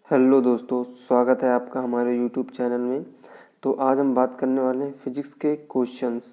Hello दोस्तों, स्वागत है आपका हमारे यूट्यूब चैनल में। तो आज हम बात करने वाले हैं फिजिक्स के क्वेश्चंस।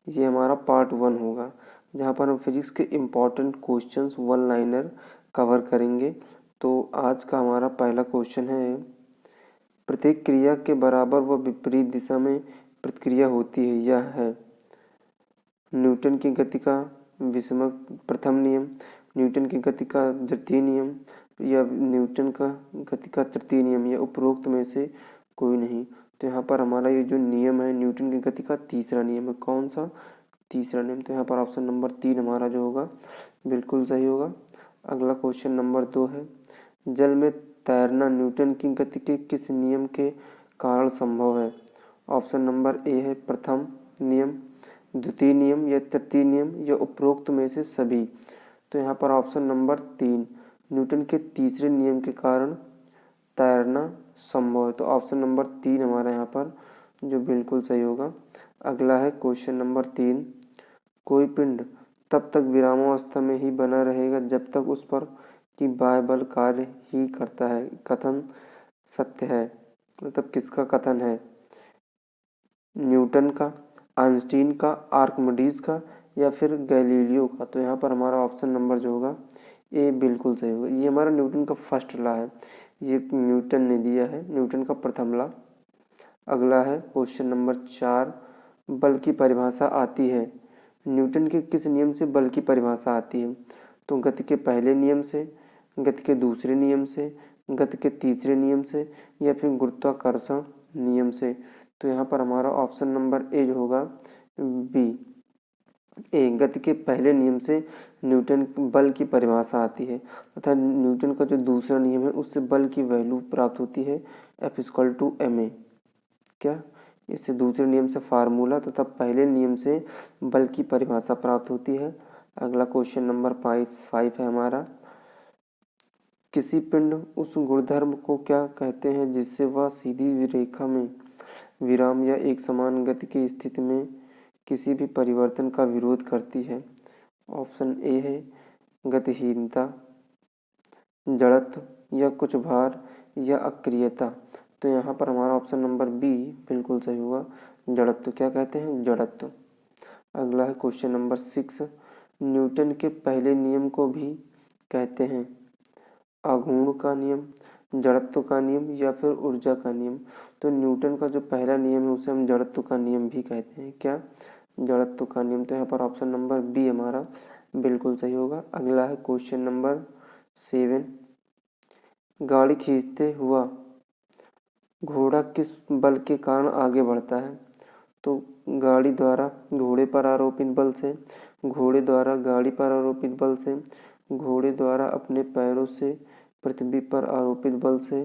ये हमारा पार्ट 1 होगा, जहाँ पर हम फिजिक्स के important questions one liner cover करेंगे। तो आज का हमारा पहला क्वेश्चन है, प्रत्येक क्रिया के बराबर व विपरीत दिशा में प्रतिक्रिया होती है। यह है न्यूटन की गति का विषमक प्रथम नियम, न्यूटन की गति का द्वितीय नियम या न्यूटन का गति का तृतीय नियम, या उपरोक्त में से कोई नहीं। तो यहाँ पर हमारा ये जो नियम है न्यूटन की गति का तीसरा नियम है। कौन सा? तीसरा नियम। तो यहाँ पर ऑप्शन नंबर 3 हमारा जो होगा बिल्कुल सही होगा। अगला क्वेश्चन नंबर 2 है, जल में तैरना न्यूटन की गति के किस नियम के कारण संभव है? ऑप्शन नंबर ए है प्रथम नियम, द्वितीय नियम या तृतीय नियम या उपरोक्त में से सभी। तो यहाँ पर ऑप्शन नंबर 3 न्यूटन के तीसरे नियम के कारण तैरना संभव है। तो ऑप्शन नंबर 3 हमारा यहाँ पर जो बिल्कुल सही होगा। अगला है क्वेश्चन नंबर 3, कोई पिंड तब तक विरामावस्था में ही बना रहेगा जब तक उस पर की बाह्य बल कार्य ही करता है। कथन सत्य है। मतलब किसका कथन है? न्यूटन का, आइंस्टीन का, आर्किमिडीज का या फिर गैलीलियो का। तो यहाँ पर हमारा ऑप्शन नंबर जो होगा ए बिल्कुल सही होगा। ये हमारा न्यूटन का फर्स्ट लॉ है, ये न्यूटन ने दिया है, न्यूटन का प्रथम लॉ। अगला है क्वेश्चन नंबर 4, बल की परिभाषा आती है। न्यूटन के किस नियम से बल की परिभाषा आती है? तो गति के पहले नियम से, गति के दूसरे नियम से, गति के तीसरे नियम से या फिर गुरुत्वाकर्षण नियम से। तो यहाँ पर हमारा ऑप्शन नंबर ए जो होगा बी, ए, गति के पहले नियम से न्यूटन बल की परिभाषा आती है तथा न्यूटन का जो दूसरा नियम है उससे बल की वैल्यू प्राप्त होती है F=ma। क्या? इससे दूसरे नियम से फार्मूला तथा पहले नियम से बल की परिभाषा प्राप्त होती है। अगला क्वेश्चन नंबर 5 है हमारा, किसी पिंड उस गुणधर्म को क्या कहते हैं जिससे वह सीधी रेखा में विराम या एक समान गति की स्थिति में किसी भी परिवर्तन का विरोध करती है? ऑप्शन ए है गतिहीनता, जड़त्व या कुछ भार या अक्रियता। तो यहाँ पर हमारा ऑप्शन नंबर बी बिल्कुल सही होगा, जड़त्व। क्या कहते हैं? जड़त्व। अगला है क्वेश्चन नंबर 6, न्यूटन के पहले नियम को भी कहते हैं आघूर्ण का नियम, जड़त्व का नियम या फिर ऊर्जा का नियम। तो न्यूटन का जो पहला नियम है उसे हम जड़त्व का नियम भी कहते हैं। क्या? जड़त्व का नियम। तो यहाँ पर ऑप्शन नंबर बी हमारा बिल्कुल सही होगा। अगला है क्वेश्चन नंबर 7, गाड़ी खींचते हुआ घोड़ा किस बल के कारण आगे बढ़ता है? तो गाड़ी द्वारा घोड़े पर आरोपित बल से, घोड़े द्वारा गाड़ी पर आरोपित बल से, घोड़े द्वारा अपने पैरों से पृथ्वी पर आरोपित बल से,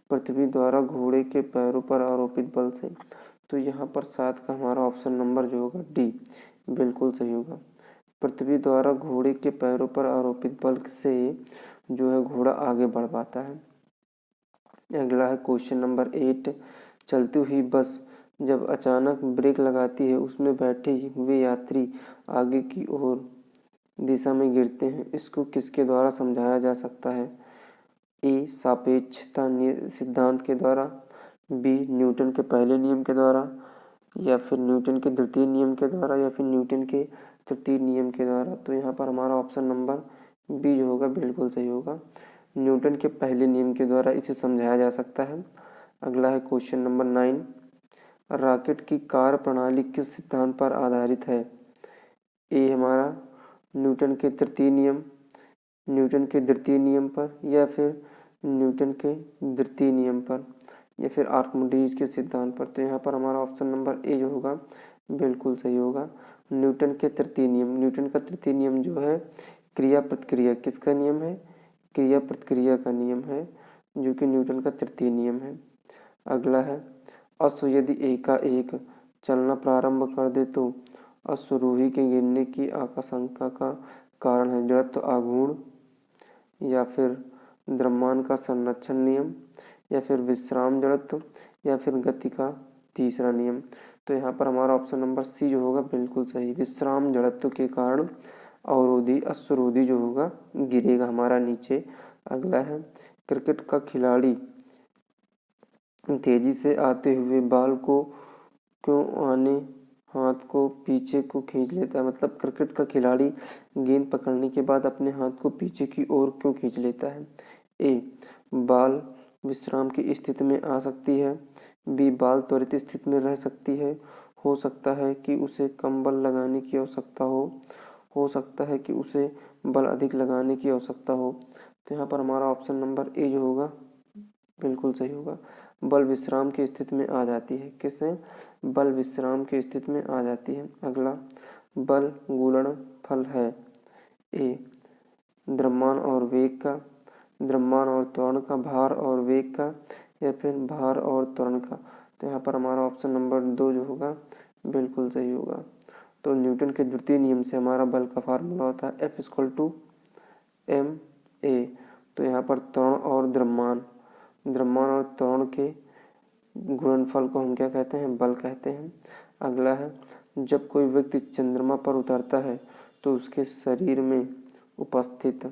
पृथ्वी द्वारा घोड़े के पैरों पर आरोपित बल से। तो यहाँ पर 7 का हमारा ऑप्शन नंबर जो होगा डी बिल्कुल सही होगा। पृथ्वी द्वारा घोड़े के पैरों पर आरोपित बल से जो है घोड़ा आगे बढ़ पाता है। अगला है क्वेश्चन नंबर 8, चलती हुई बस जब अचानक ब्रेक लगाती है उसमें बैठे हुए यात्री आगे की ओर दिशा में गिरते हैं। इसको किसके द्वारा समझाया जा सकता है? ए, सापेक्षता सिद्धांत के द्वारा, बी, न्यूटन के पहले नियम के द्वारा या फिर न्यूटन के द्वितीय नियम के द्वारा या फिर न्यूटन के तृतीय नियम के द्वारा। तो यहाँ पर हमारा ऑप्शन नंबर बी जो होगा बिल्कुल सही होगा, न्यूटन के पहले नियम के द्वारा इसे समझाया जा सकता है। अगला है क्वेश्चन नंबर 9, रॉकेट की कार्य प्रणाली किस सिद्धांत पर आधारित है? ए हमारा न्यूटन के तृतीय नियम, न्यूटन के द्वितीय नियम पर या फिर न्यूटन के द्वितीय नियम पर या फिर आर्किमिडीज के सिद्धांत पर। तो यहाँ पर हमारा ऑप्शन नंबर ए जो होगा बिल्कुल सही होगा, न्यूटन के तृतीय नियम। न्यूटन का तृतीय नियम जो है क्रिया प्रतिक्रिया, किसका नियम है? क्रिया प्रतिक्रिया का नियम है, जो कि न्यूटन का तृतीय नियम है। अगला है, अश्व यदि एकाएक चलना प्रारंभ कर दे तो अश्वरोही के गिरने की आशंका का कारण है जड़त्व, आघूर्ण या फिर द्रव्यमान का संरक्षण नियम या फिर विश्राम जड़त्व या फिर गति का तीसरा नियम। तो यहाँ पर हमारा ऑप्शन नंबर सी जो होगा बिल्कुल सही, विश्राम जड़त्व के कारण अवरोधी अश्वरोधी जो होगा गिरेगा हमारा नीचे। अगला है, क्रिकेट का खिलाड़ी तेजी से आते हुए बाल को क्यों आने हाथ को पीछे को खींच लेता है। मतलब क्रिकेट का खिलाड़ी गेंद पकड़ने के बाद अपने हाथ को पीछे की ओर क्यों खींच लेता है। ए, बाल विश्राम की स्थिति में आ सकती है। बी, बाल त्वरित स्थिति में रह सकती है। हो सकता है कि उसे कम बल लगाने की आवश्यकता हो सकता है कि उसे बल अधिक लगाने की आवश्यकता हो। तो यहाँ पर हमारा ऑप्शन नंबर ए जो होगा बिल्कुल सही होगा। बल विश्राम की स्थिति में आ जाती है। किससे? बल विश्राम की स्थिति में आ जाती है। अगला, बल गुणनफल है। ए, द्रव्यमान और वेग का, द्रव्यमान और त्वरण का, भार और वेग का, या फिर भार और त्वरण का। तो यहाँ पर हमारा ऑप्शन नंबर 2 जो होगा बिल्कुल सही होगा। तो न्यूटन के द्वितीय नियम से हमारा बल का फार्मूला होता है F=ma। तो यहाँ पर त्वरण और द्रव्यमान, द्रव्यमान और त्वरण के गुणनफल को हम क्या कहते हैं? बल कहते हैं। अगला है, जब कोई व्यक्ति चंद्रमा पर उतरता है तो उसके शरीर में उपस्थित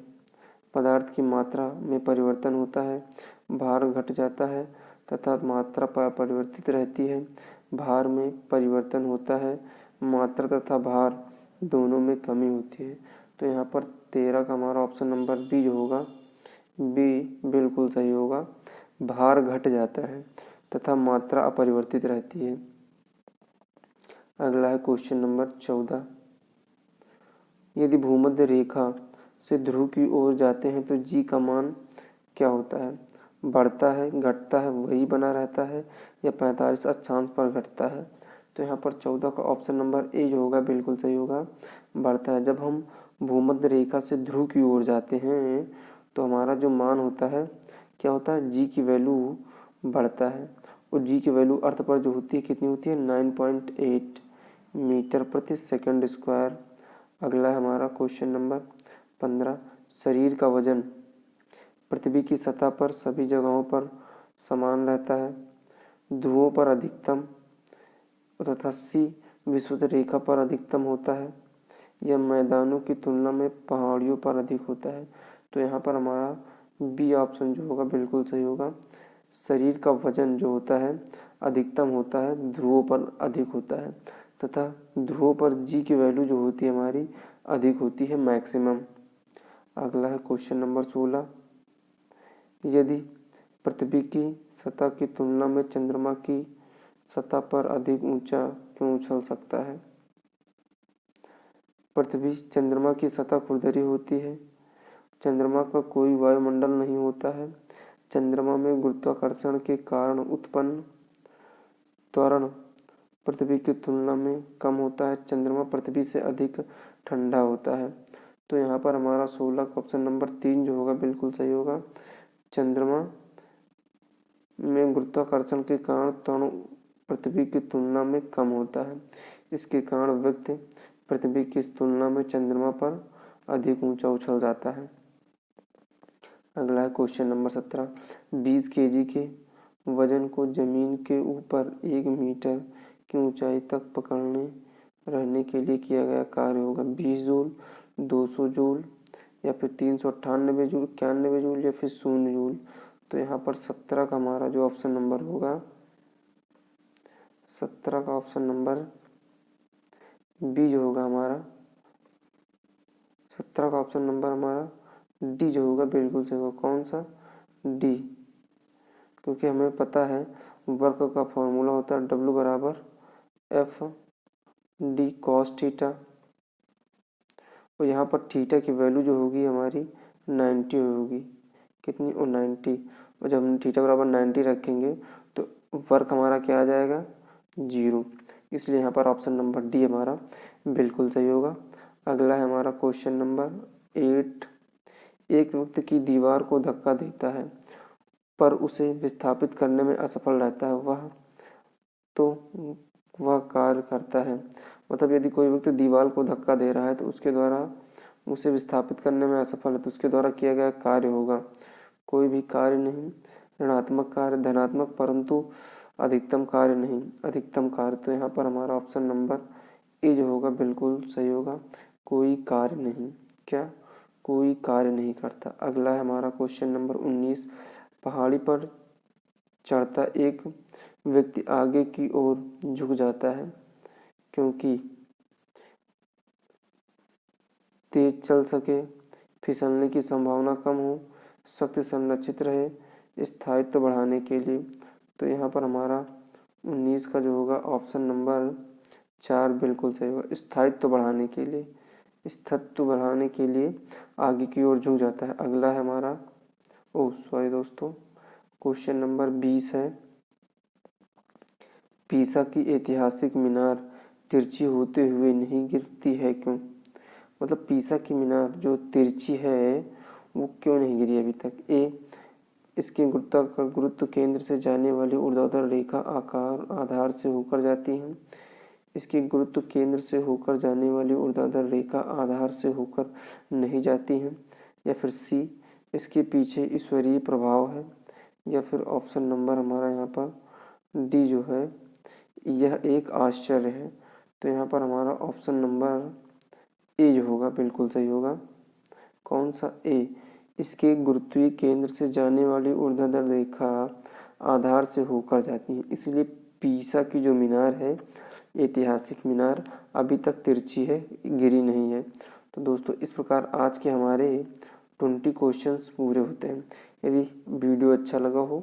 पदार्थ की मात्रा में परिवर्तन होता है, भार घट जाता है तथा मात्रा परिवर्तित रहती है। भार में परिवर्तन होता है, मात्रा तथा भार दोनों में कमी होती है। तो यहाँ पर 13 का हमारा ऑप्शन नंबर बी जो होगा बी बिल्कुल सही होगा। भार घट जाता है तथा मात्रा अपरिवर्तित रहती है। अगला है क्वेश्चन नंबर 14। यदि भूमध्य रेखा से ध्रुव की ओर जाते हैं तो जी का मान क्या होता है? बढ़ता है, घटता है, वही बना रहता है, या 45 अक्षांश पर घटता है। तो यहाँ पर 14 का ऑप्शन नंबर ए जो होगा बिल्कुल सही होगा, बढ़ता है। जब हम भूमध्य रेखा से ध्रुव की ओर जाते हैं तो हमारा जो मान होता है क्या होता है? जी की वैल्यू बढ़ता है, और जी की वैल्यू अर्थ पर जो होती है कितनी होती है? 9.8 मीटर प्रति सेकंड स्क्वायर। अगला है हमारा क्वेश्चन नंबर 15। शरीर का वजन पृथ्वी की सतह पर सभी जगहों पर समान रहता है। ध्रुवों पर अधिकतम तथा सी विषुवत रेखा पर अधिकतम होता है, यह मैदानों की तुलना में पहाड़ियों पर अधिक होता है। तो यहाँ पर हमारा बी ऑप्शन जो होगा बिल्कुल सही होगा। शरीर का वजन जो होता है अधिकतम होता है, ध्रुवों पर अधिक होता है, तथा ध्रुवों पर जी की वैल्यू जो होती है हमारी अधिक होती है, मैक्सिमम। अगला है क्वेश्चन नंबर 16। यदि पृथ्वी की सतह की तुलना में चंद्रमा की सतह पर अधिक ऊंचा क्यों उछल सकता है? पृथ्वी चंद्रमा की सतह खुरदरी होती है, चंद्रमा का कोई वायुमंडल नहीं होता है, चंद्रमा में गुरुत्वाकर्षण के कारण उत्पन्न त्वरण पृथ्वी की तुलना में कम होता है, चंद्रमा पृथ्वी से अधिक ठंडा होता है। तो यहाँ पर हमारा 16 का ऑप्शन नंबर 3 जो होगा बिल्कुल सही होगा। चंद्रमा में गुरुत्वाकर्षण के कारण त्वरण पृथ्वी की तुलना में कम होता है, इसके कारण व्यक्ति पृथ्वी की तुलना में चंद्रमा पर अधिक ऊंचा उछल जाता है। अगला है क्वेश्चन नंबर 17। 20 केजी के वजन को जमीन के ऊपर 1 मीटर की ऊंचाई तक पकड़ने रहने के लिए किया गया कार्य होगा 20 जूल, 200 जूल, या फिर 398 जूल, 91 जूल, या फिर 0 जूल। तो यहाँ पर 17 का हमारा जो ऑप्शन नंबर होगा 17 का ऑप्शन नंबर बी जो होगा हमारा 17 का ऑप्शन नंबर हमारा डी जो होगा बिल्कुल सही होगा। कौन सा? डी, क्योंकि हमें पता है वर्क का फॉर्मूला होता है W बराबर एफ डी कॉस थीटा, और यहाँ पर थीटा की वैल्यू जो होगी हमारी 90 होगी। कितनी? और 90। और जब हम थीटा बराबर 90 रखेंगे तो वर्क हमारा क्या आ जाएगा? 0। इसलिए यहाँ पर ऑप्शन नंबर डी हमारा बिल्कुल सही होगा। अगला है हमारा क्वेश्चन नंबर 8। एक व्यक्ति की दीवार को धक्का देता है पर उसे विस्थापित करने में असफल रहता है, वह कार्य करता है। मतलब यदि कोई व्यक्ति दीवार को धक्का दे रहा है तो उसके द्वारा उसे विस्थापित करने में असफल है तो उसके द्वारा किया गया कार्य होगा कोई भी कार्य नहीं, ऋणात्मक कार्य, धनात्मक, परंतु अधिकतम कार्य नहीं, अधिकतम कार्य। तो यहाँ पर हमारा ऑप्शन नंबर ए जो होगा बिल्कुल सही होगा, कोई कार्य नहीं। क्या? कोई कार्य नहीं करता। अगला है हमारा क्वेश्चन नंबर 19। पहाड़ी पर चढ़ता एक व्यक्ति आगे की ओर झुक जाता है क्योंकि तेज चल सके, फिसलने की संभावना कम हो, शक्ति संरक्षित रहे, स्थायित्व बढ़ाने के लिए। तो यहाँ पर हमारा 19 का जो होगा ऑप्शन नंबर 4 बिल्कुल सही होगा। स्थायित्व बढ़ाने के लिए, स्थायित्व बढ़ाने के लिए आगे की ओर झुक जाता है। अगला है हमारा सॉरी दोस्तों, क्वेश्चन नंबर 20 है। पीसा की ऐतिहासिक मीनार तिरछी होते हुए नहीं गिरती है क्यों? मतलब पीसा की मीनार जो तिरछी है वो क्यों नहीं गिरी अभी तक? ए, इसके गुरुत्व केंद्र से जाने वाली ऊर्ध्वाधर रेखा आकार आधार से होकर जाती है। इसके गुरुत्व केंद्र से होकर जाने वाली ऊर्ध्वाधर रेखा आधार से होकर नहीं जाती है। या फिर सी, इसके पीछे ईश्वरीय प्रभाव है। या फिर ऑप्शन नंबर हमारा यहाँ पर डी जो है, यह एक आश्चर्य है। तो यहाँ पर हमारा ऑप्शन नंबर ए जो होगा बिल्कुल सही होगा। कौन सा? ए, इसके गुरुत्वीय केंद्र से जाने वाली ऊर्ध्वाधर रेखा आधार से होकर जाती है, इसलिए पीसा की जो मीनार है, ऐतिहासिक मीनार, अभी तक तिरछी है, गिरी नहीं है। तो दोस्तों इस प्रकार आज के हमारे 20 क्वेश्चंस पूरे होते हैं। यदि वीडियो अच्छा लगा हो